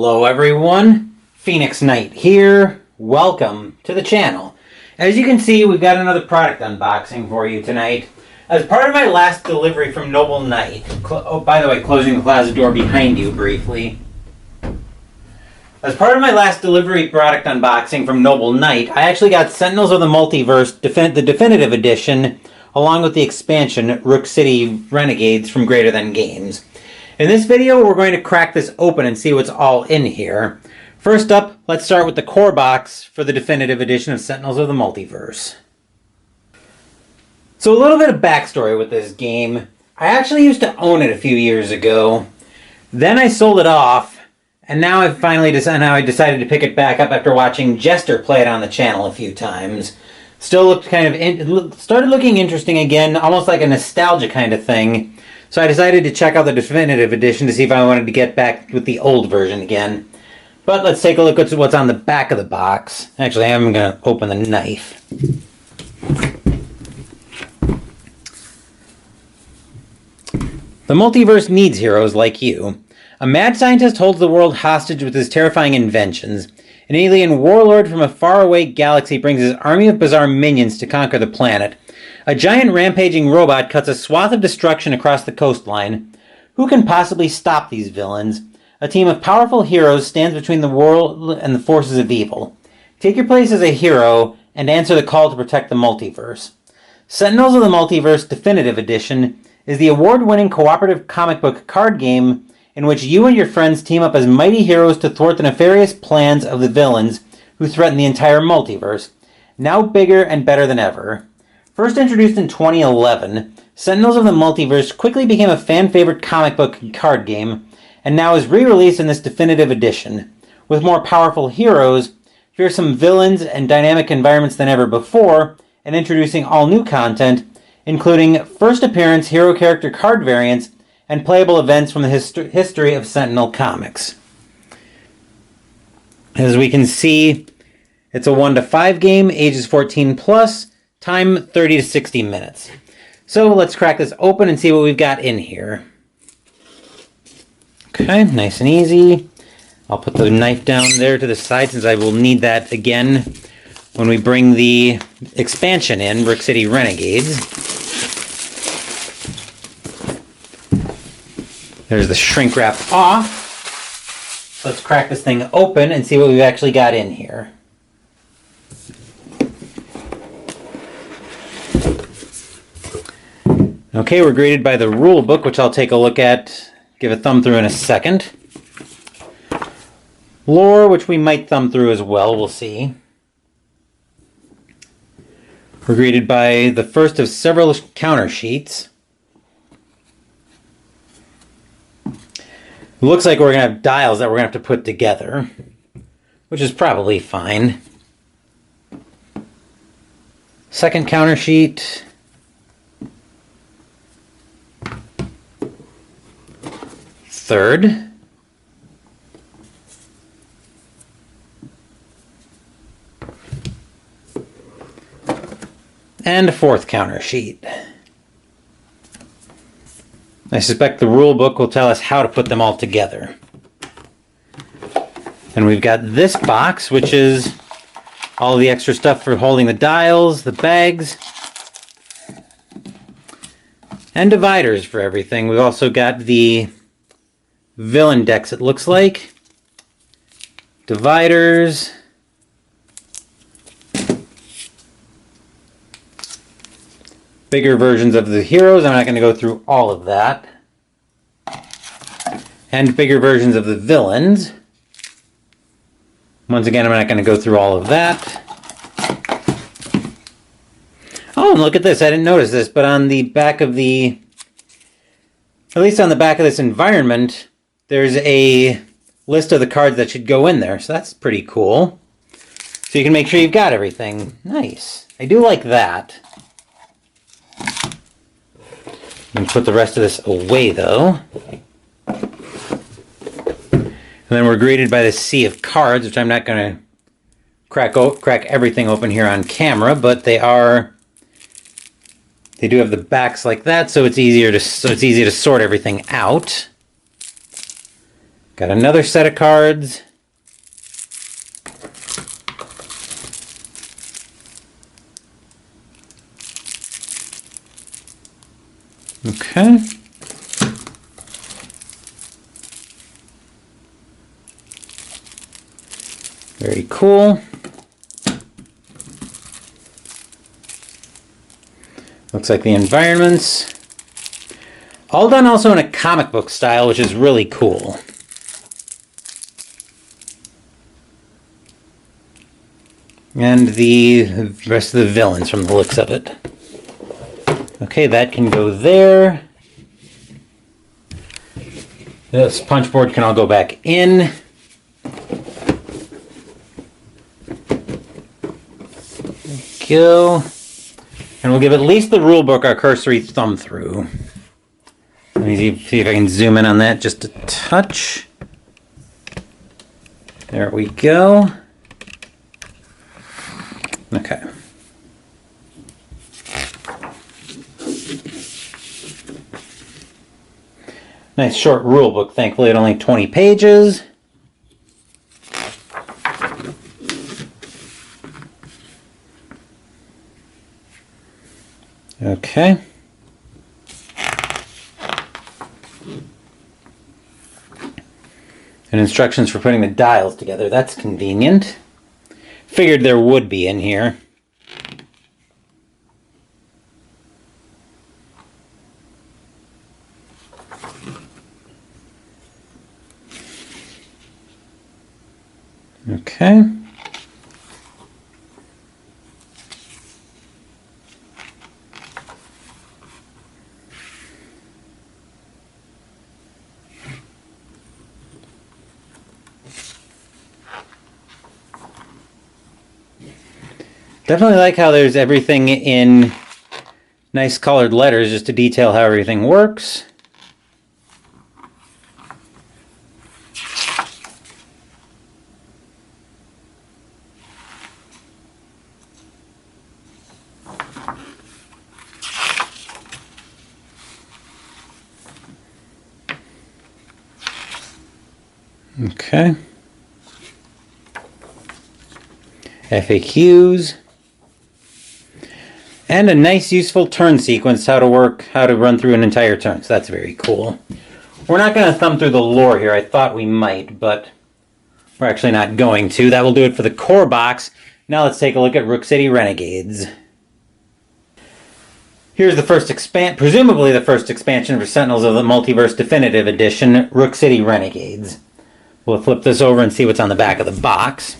Hello everyone, Phoenix Knight here. Welcome to the channel. As you can see, we've got another product unboxing for you tonight. As part of my last delivery from Noble Knight, oh, by the way, closing the plaza door behind you briefly. As part of my last delivery product unboxing from Noble Knight, I actually got Sentinels of the Multiverse, the Definitive Edition, along with the expansion, Rook City Renegades from Greater Than Games. In this video, we're going to crack this open and see what's all in here. First up, let's start with the core box for the Definitive Edition of Sentinels of the Multiverse. So a little bit of backstory with this game. I actually used to own it a few years ago. Then I sold it off, and now I decided to pick it back up after watching Jester play it on the channel a few times. Still looked started looking interesting again, almost like a nostalgia kind of thing. So I decided to check out the Definitive Edition to see if I wanted to get back with the old version again. But let's take a look at what's on the back of the box. Actually, I'm going to open the knife. The multiverse needs heroes like you. A mad scientist holds the world hostage with his terrifying inventions. An alien warlord from a faraway galaxy brings his army of bizarre minions to conquer the planet. A giant rampaging robot cuts a swath of destruction across the coastline. Who can possibly stop these villains? A team of powerful heroes stands between the world and the forces of evil. Take your place as a hero and answer the call to protect the multiverse. Sentinels of the Multiverse Definitive Edition is the award-winning cooperative comic book card game in which you and your friends team up as mighty heroes to thwart the nefarious plans of the villains who threaten the entire multiverse, now bigger and better than ever. First introduced in 2011, Sentinels of the Multiverse quickly became a fan-favorite comic book card game, and now is re-released in this definitive edition, with more powerful heroes, fearsome villains, and dynamic environments than ever before, and introducing all new content, including first appearance hero character card variants, and playable events from the history of Sentinel comics. As we can see, it's a 1 to 5 game, ages 14 plus, time 30 to 60 minutes. So let's crack this open and see what we've got in here. Okay, nice and easy. I'll put the knife down there to the side since I will need that again when we bring the expansion in, Rook City Renegades. There's the shrink wrap off. Let's crack this thing open and see what we've actually got in here. Okay, we're greeted by the rule book, which I'll take a look at, give a thumb through in a second. Lore, which we might thumb through as well, we'll see. We're greeted by the first of several counter sheets. It looks like we're going to have dials that we're going to have to put together, which is probably fine. Second counter sheet. Third. And a fourth counter sheet. I suspect the rule book will tell us how to put them all together. And we've got this box, which is all the extra stuff for holding the dials, the bags, and dividers for everything. We've also got the villain decks, it looks like. Dividers. Bigger versions of the heroes. I'm not going to go through all of that. And bigger versions of the villains. Once again, I'm not going to go through all of that. Oh, and look at this. I didn't notice this, but on the back of the... At least on the back of this environment, there's a list of the cards that should go in there. So that's pretty cool. So you can make sure you've got everything. Nice. I do like that. And put the rest of this away, though. And then we're greeted by this sea of cards, which I'm not going to crack everything open here on camera, but they do have the backs like that, so it's easy to sort everything out. Got another set of cards. Okay. Very cool. Looks like the environments. All done also in a comic book style, which is really cool. And the rest of the villains from the looks of it. Okay, that can go there. This punch board can all go back in. Go. And we'll give at least the rule book our cursory thumb through. Let me see if I can zoom in on that just a touch. There we go. Okay. Nice short rule book, thankfully at only 20 pages. Okay. And instructions for putting the dials together. That's convenient. Figured there would be in here. Okay. Definitely like how there's everything in nice colored letters just to detail how everything works. Okay. FAQs. And a nice useful turn sequence, how to run through an entire turn. So that's very cool. We're not going to thumb through the lore here. I thought we might, but we're actually not going to. That will do it for the core box. Now let's take a look at Rook City Renegades. Here's the first presumably the first expansion for Sentinels of the Multiverse Definitive Edition, Rook City Renegades. We'll flip this over and see what's on the back of the box.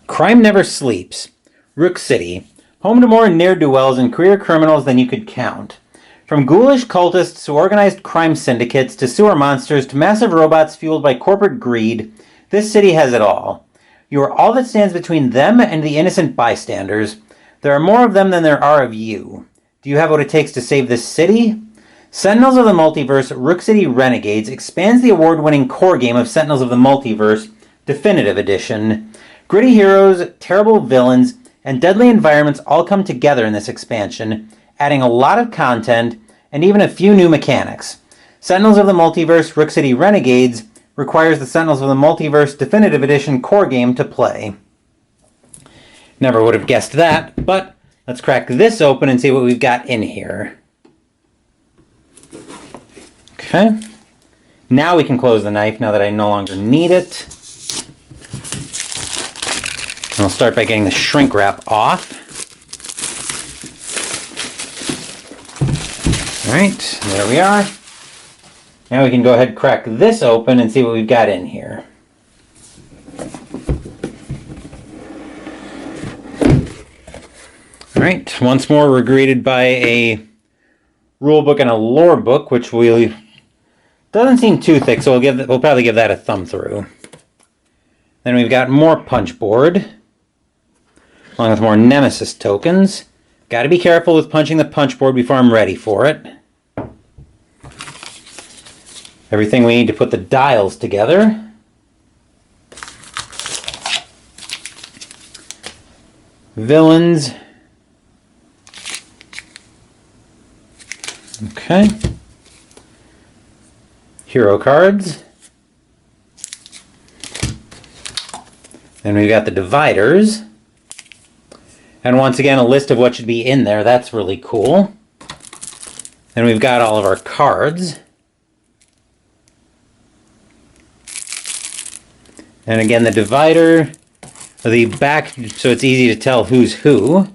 Crime never sleeps. Rook City, home to more ne'er-do-wells and career criminals than you could count. From ghoulish cultists to organized crime syndicates to sewer monsters to massive robots fueled by corporate greed, this city has it all. You are all that stands between them and the innocent bystanders. There are more of them than there are of you. Do you have what it takes to save this city? Sentinels of the Multiverse Rook City Renegades expands the award-winning core game of Sentinels of the Multiverse Definitive Edition. Gritty heroes, terrible villains, and deadly environments all come together in this expansion, adding a lot of content and even a few new mechanics. Sentinels of the Multiverse Rook City Renegades requires the Sentinels of the Multiverse Definitive Edition core game to play. Never would have guessed that, but let's crack this open and see what we've got in here. Okay. Now we can close the knife now that I no longer need it. And we'll start by getting the shrink wrap off. Alright, there we are. Now we can go ahead and crack this open and see what we've got in here. Alright, once more we're greeted by a rule book and a lore book, which doesn't seem too thick, so we'll probably give that a thumb through. Then we've got more punch board, along with more Nemesis tokens. Got to be careful with punching the punch board before I'm ready for it. Everything we need to put the dials together. Villains. Okay. hero cards. Then we've got the dividers. And once again, a list of what should be in there. That's really cool. And we've got all of our cards. And again, the divider, the back, so it's easy to tell who's who.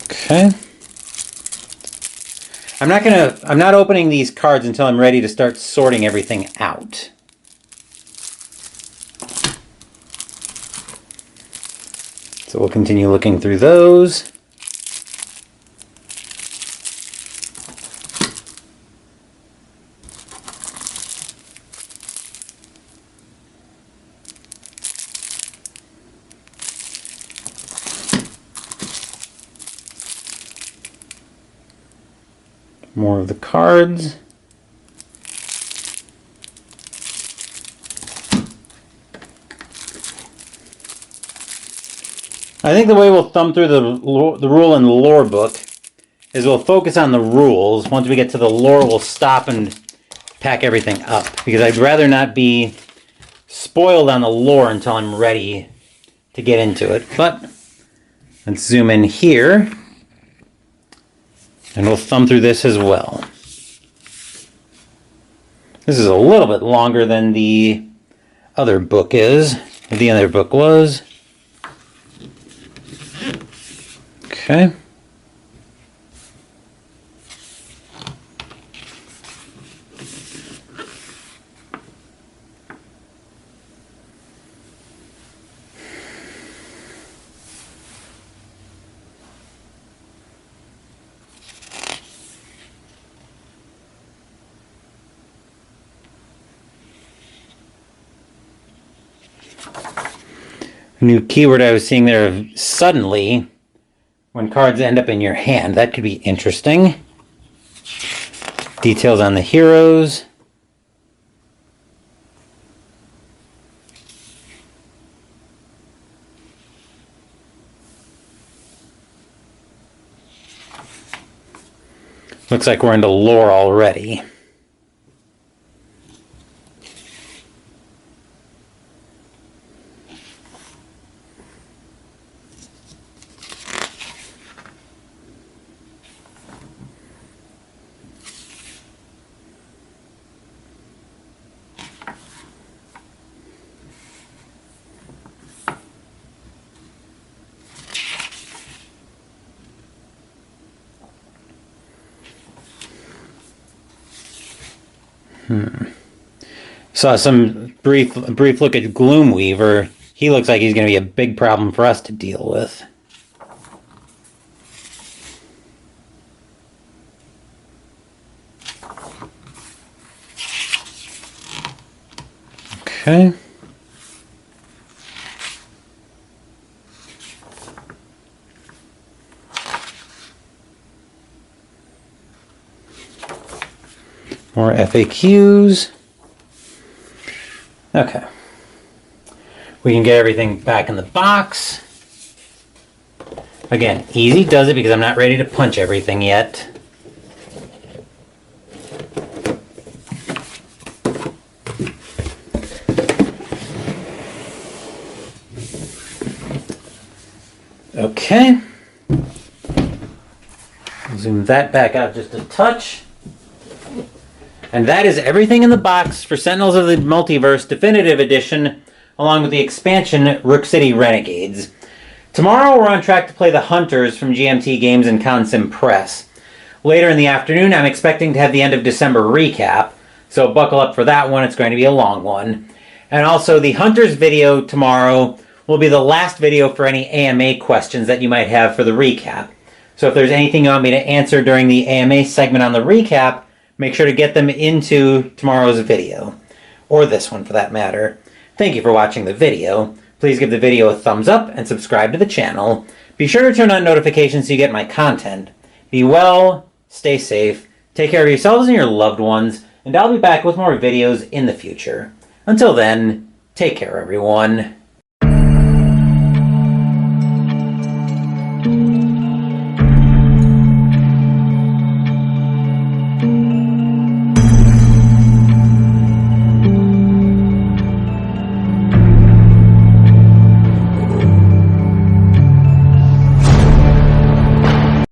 Okay. I'm not opening these cards until I'm ready to start sorting everything out. So we'll continue looking through those. More of the cards. I think the way we'll thumb through the rule and the lore book is we'll focus on the rules. Once we get to the lore, we'll stop and pack everything up, because I'd rather not be spoiled on the lore until I'm ready to get into it. But let's zoom in here. And we'll thumb through this as well. This is a little bit longer than the other book is. The other book was. Okay. A new keyword I was seeing there, suddenly, when cards end up in your hand. That could be interesting. Details on the heroes. Looks like we're into lore already. Saw some brief look at Gloomweaver. He looks like he's going to be a big problem for us to deal with. Okay. More FAQs. Okay. We can get everything back in the box. Again, easy does it because I'm not ready to punch everything yet. Okay. Zoom that back out just a touch. And that is everything in the box for Sentinels of the Multiverse Definitive Edition, along with the expansion Rook City Renegades. Tomorrow we're on track to play the Hunters from GMT Games and Consim Press. Later in the afternoon I'm expecting to have the end of December recap, so buckle up for that one, it's going to be a long one. And also the Hunters video tomorrow will be the last video for any AMA questions that you might have for the recap. So if there's anything you want me to answer during the AMA segment on the recap, make sure to get them into tomorrow's video. Or this one, for that matter. Thank you for watching the video. Please give the video a thumbs up and subscribe to the channel. Be sure to turn on notifications so you get my content. Be well, stay safe, take care of yourselves and your loved ones, and I'll be back with more videos in the future. Until then, take care everyone.